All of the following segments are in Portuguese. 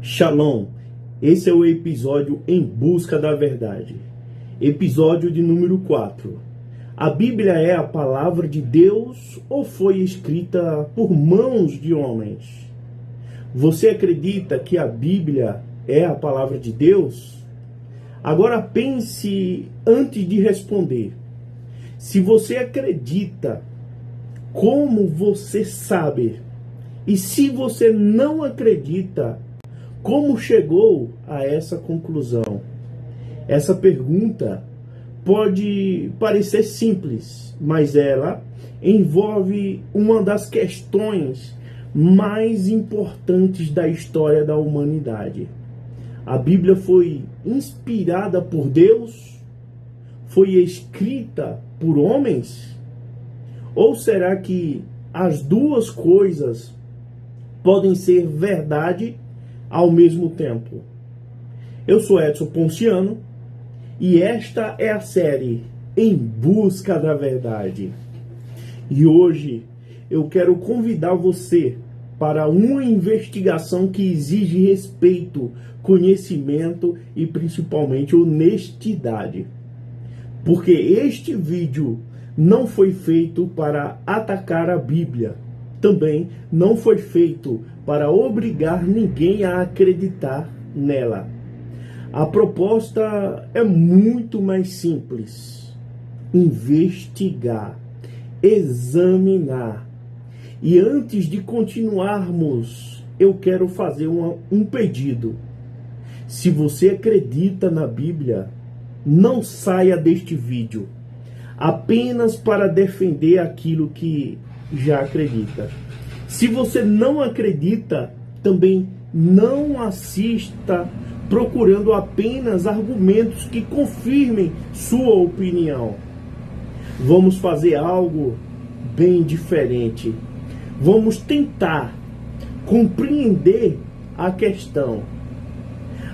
Shalom, esse é o episódio Em Busca da Verdade, episódio de número 4. A Bíblia é a palavra de Deus ou foi escrita por mãos de homens? Você acredita que a Bíblia é a palavra de Deus? Agora pense antes de responder. Se você acredita, como você sabe? E se você não acredita, como chegou a essa conclusão? Essa pergunta pode parecer simples, mas ela envolve uma das questões mais importantes da história da humanidade. A Bíblia foi inspirada por Deus? Foi escrita por homens? Ou será que as duas coisas podem ser verdade ao mesmo tempo? Eu sou Edson Ponciano e esta é a série Em Busca da Verdade. E hoje eu quero convidar você para uma investigação que exige respeito, conhecimento e principalmente honestidade. Porque este vídeo não foi feito para atacar a Bíblia. Também não foi feito para obrigar ninguém a acreditar nela. A proposta é muito mais simples: investigar, examinar. E antes de continuarmos, eu quero fazer um pedido. Se você acredita na Bíblia, não saia deste vídeo apenas para defender aquilo que já acredita. Se você não acredita, também não assista procurando apenas argumentos que confirmem sua opinião. Vamos fazer algo bem diferente. Vamos tentar compreender a questão.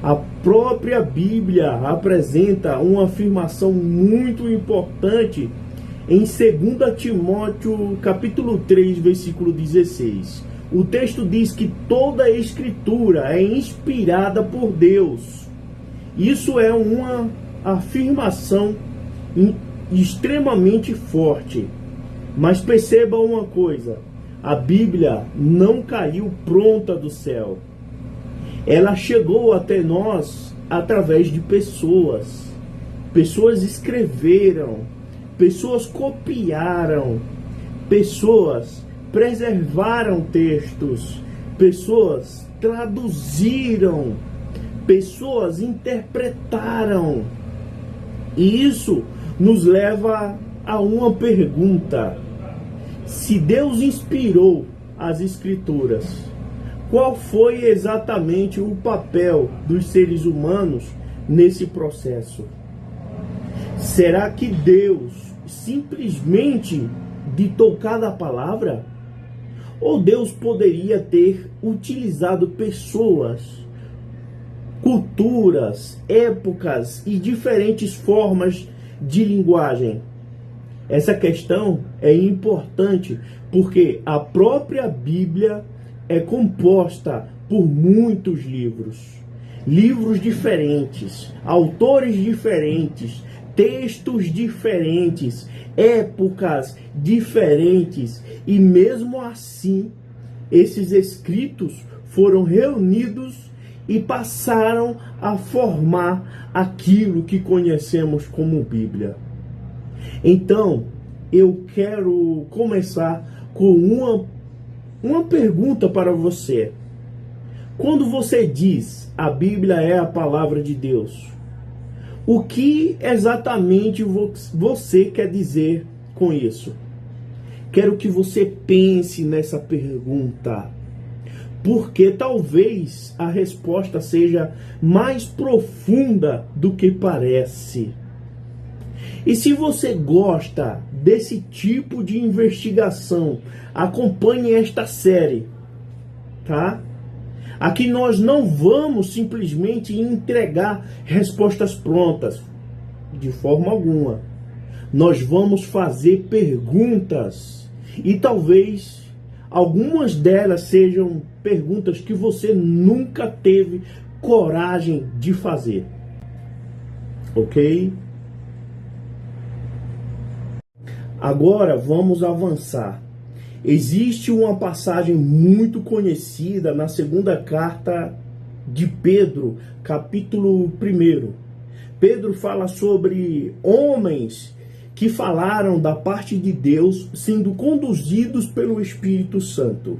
A própria Bíblia apresenta uma afirmação muito importante em 2 Timóteo capítulo 3, versículo 16. O texto diz que toda a Escritura é inspirada por Deus. Isso é uma afirmação extremamente forte. Mas perceba uma coisa: a Bíblia não caiu pronta do céu. Ela chegou até nós através de pessoas. Pessoas escreveram, pessoas copiaram, pessoas preservaram textos, pessoas traduziram, pessoas interpretaram. E isso nos leva a uma pergunta: se Deus inspirou as Escrituras, qual foi exatamente o papel dos seres humanos nesse processo? Será que Deus simplesmente ditou cada palavra? Ou Deus poderia ter utilizado pessoas, culturas, épocas e diferentes formas de linguagem? Essa questão é importante porque a própria Bíblia é composta por muitos livros. Livros diferentes, autores diferentes, textos diferentes, épocas diferentes, e mesmo assim, esses escritos foram reunidos e passaram a formar aquilo que conhecemos como Bíblia. Então, eu quero começar com uma pergunta para você. Quando você diz a Bíblia é a palavra de Deus, o que exatamente você quer dizer com isso? Quero que você pense nessa pergunta, porque talvez a resposta seja mais profunda do que parece. E se você gosta desse tipo de investigação, acompanhe esta série, tá? Aqui nós não vamos simplesmente entregar respostas prontas, de forma alguma. Nós vamos fazer perguntas e talvez algumas delas sejam perguntas que você nunca teve coragem de fazer. Ok? Agora vamos avançar. Existe uma passagem muito conhecida na segunda carta de Pedro, capítulo 1. Pedro fala sobre homens que falaram da parte de Deus sendo conduzidos pelo Espírito Santo.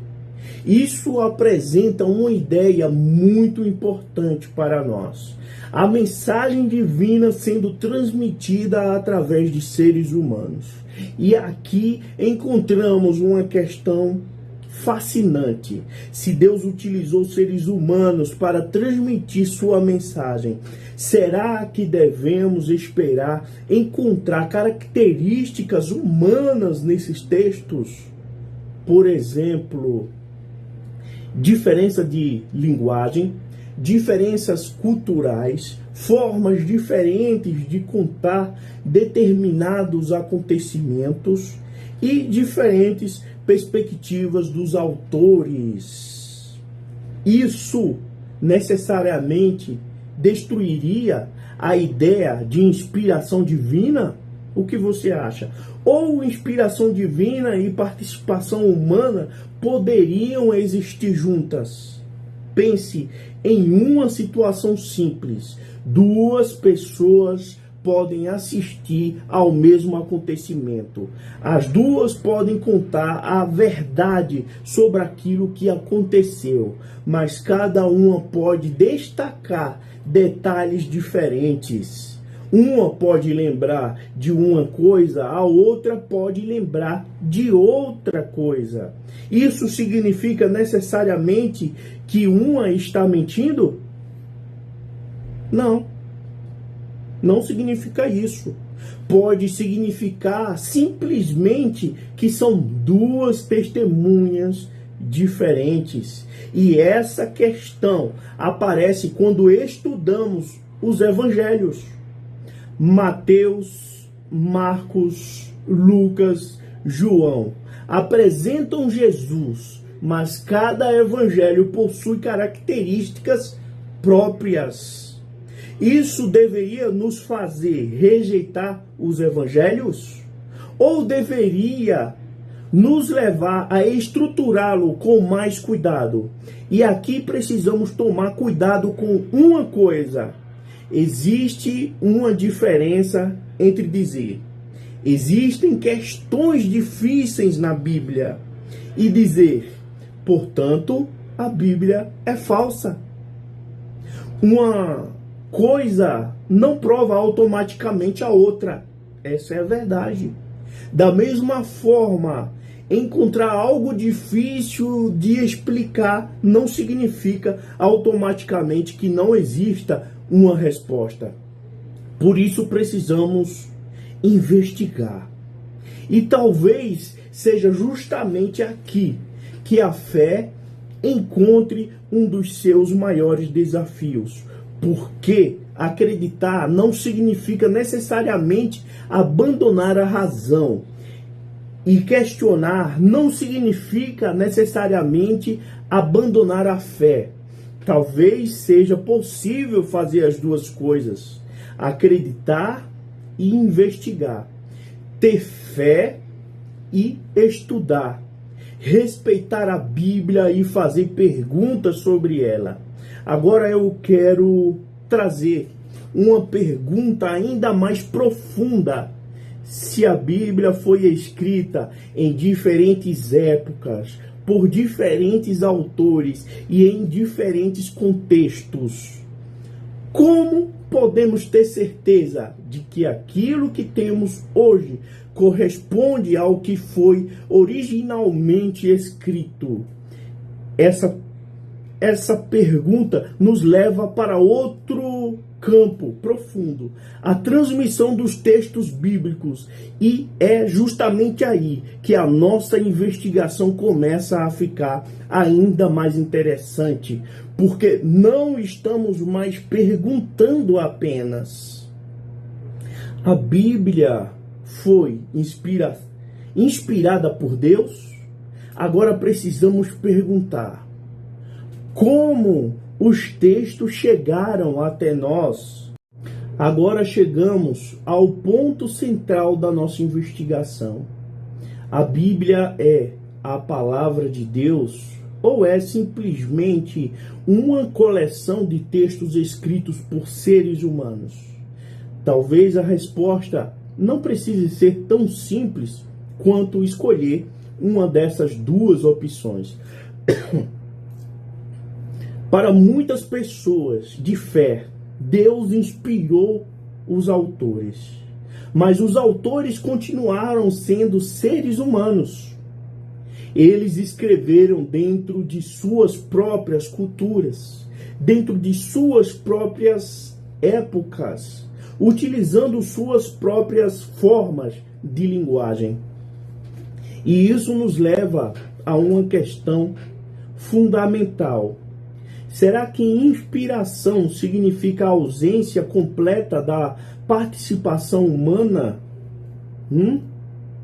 Isso apresenta uma ideia muito importante para nós. A mensagem divina sendo transmitida através de seres humanos. E aqui encontramos uma questão fascinante. Se Deus utilizou seres humanos para transmitir sua mensagem, será que devemos esperar encontrar características humanas nesses textos? Por exemplo, diferença de linguagem, diferenças culturais, formas diferentes de contar determinados acontecimentos e diferentes perspectivas dos autores. Isso necessariamente destruiria a ideia de inspiração divina? O que você acha? Ou inspiração divina e participação humana poderiam existir juntas? Pense em uma situação simples. Duas pessoas podem assistir ao mesmo acontecimento. As duas podem contar a verdade sobre aquilo que aconteceu, mas cada uma pode destacar detalhes diferentes. Uma pode lembrar de uma coisa, a outra pode lembrar de outra coisa. Isso significa necessariamente que uma está mentindo? Não significa isso. Pode significar simplesmente que são duas testemunhas diferentes. E essa questão aparece quando estudamos os evangelhos. Mateus, Marcos, Lucas, João apresentam Jesus, mas cada evangelho possui características próprias. Isso deveria nos fazer rejeitar os evangelhos? Ou deveria nos levar a estruturá-lo com mais cuidado? E aqui precisamos tomar cuidado com uma coisa. Existe uma diferença entre dizer existem questões difíceis na Bíblia e dizer, portanto, a Bíblia é falsa. Uma coisa não prova automaticamente a outra. Essa é a verdade. Da mesma forma, encontrar algo difícil de explicar não significa automaticamente que não exista uma resposta. Por isso precisamos investigar. E talvez seja justamente aqui que a fé encontre um dos seus maiores desafios. Porque acreditar não significa necessariamente abandonar a razão. E questionar não significa necessariamente abandonar a fé. Talvez seja possível fazer as duas coisas. Acreditar e investigar. Ter fé e estudar. Respeitar a Bíblia e fazer perguntas sobre ela. Agora eu quero trazer uma pergunta ainda mais profunda. Se a Bíblia foi escrita em diferentes épocas, por diferentes autores e em diferentes contextos, como podemos ter certeza de que aquilo que temos hoje corresponde ao que foi originalmente escrito? Essa pergunta nos leva para outro campo profundo, a transmissão dos textos bíblicos, e é justamente aí que a nossa investigação começa a ficar ainda mais interessante, porque não estamos mais perguntando apenas. A Bíblia foi inspirada por Deus? Agora precisamos perguntar: como os textos chegaram até nós? Agora chegamos ao ponto central da nossa investigação. A Bíblia é a palavra de Deus ou é simplesmente uma coleção de textos escritos por seres humanos? Talvez a resposta não precise ser tão simples quanto escolher uma dessas duas opções. Para muitas pessoas de fé, Deus inspirou os autores, mas os autores continuaram sendo seres humanos. Eles escreveram dentro de suas próprias culturas, dentro de suas próprias épocas, utilizando suas próprias formas de linguagem. E isso nos leva a uma questão fundamental. Será que inspiração significa a ausência completa da participação humana?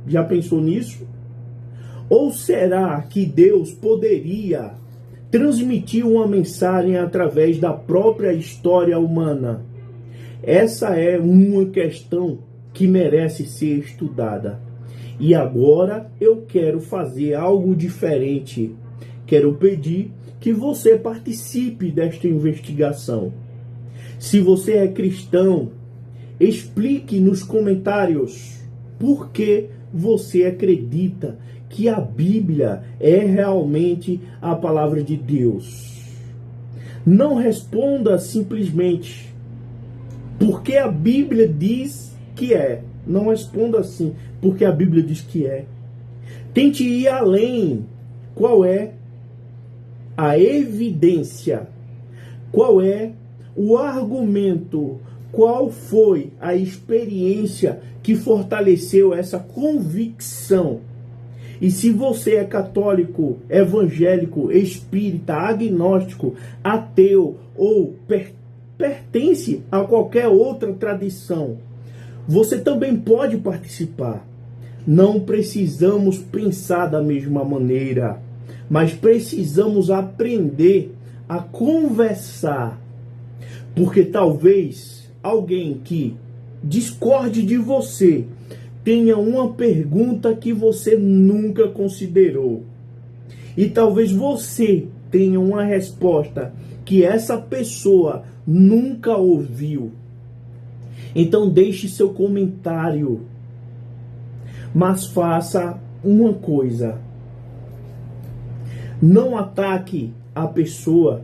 Já pensou nisso? Ou será que Deus poderia transmitir uma mensagem através da própria história humana? Essa é uma questão que merece ser estudada. E agora eu quero fazer algo diferente. Quero pedir que você participe desta investigação. Se você é cristão, explique nos comentários por que você acredita que a Bíblia é realmente a palavra de Deus. Não responda simplesmente porque a Bíblia diz que é. Não responda assim porque a Bíblia diz que é. Tente ir além. Qual é a evidência? Qual é o argumento? Qual foi a experiência que fortaleceu essa convicção? E se você é católico, evangélico, espírita, agnóstico, ateu ou pertence a qualquer outra tradição, você também pode participar. Não precisamos pensar da mesma maneira, mas precisamos aprender a conversar. Porque talvez alguém que discorde de você tenha uma pergunta que você nunca considerou. E talvez você tenha uma resposta que essa pessoa nunca ouviu. Então deixe seu comentário. Mas faça uma coisa: não ataque a pessoa.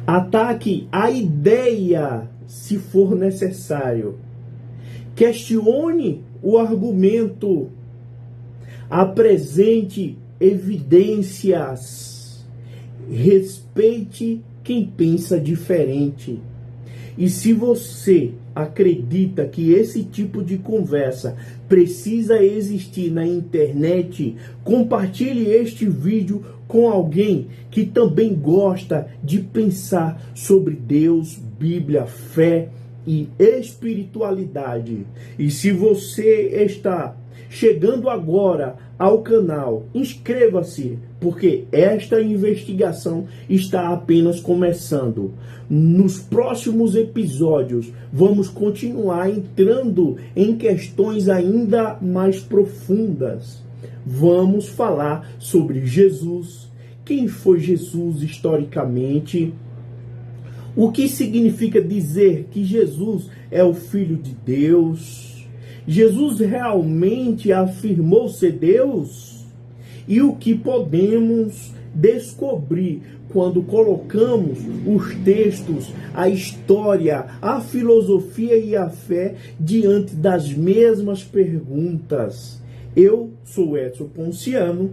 Ataque a ideia, se for necessário. Questione o argumento. Apresente evidências. Respeite quem pensa diferente. E se você acredita que esse tipo de conversa precisa existir na internet, compartilhe este vídeo com alguém que também gosta de pensar sobre Deus, Bíblia, fé e espiritualidade. E se você está chegando agora ao canal, inscreva-se, porque esta investigação está apenas começando. Nos próximos episódios, vamos continuar entrando em questões ainda mais profundas. Vamos falar sobre Jesus, quem foi Jesus historicamente, o que significa dizer que Jesus é o Filho de Deus. Jesus realmente afirmou ser Deus? E o que podemos descobrir quando colocamos os textos, a história, a filosofia e a fé diante das mesmas perguntas? Eu sou Edson Ponciano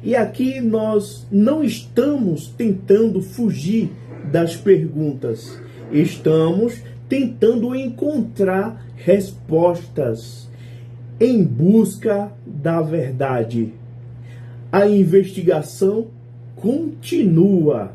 e aqui nós não estamos tentando fugir das perguntas. Estamos tentando encontrar respostas em busca da verdade. A investigação continua.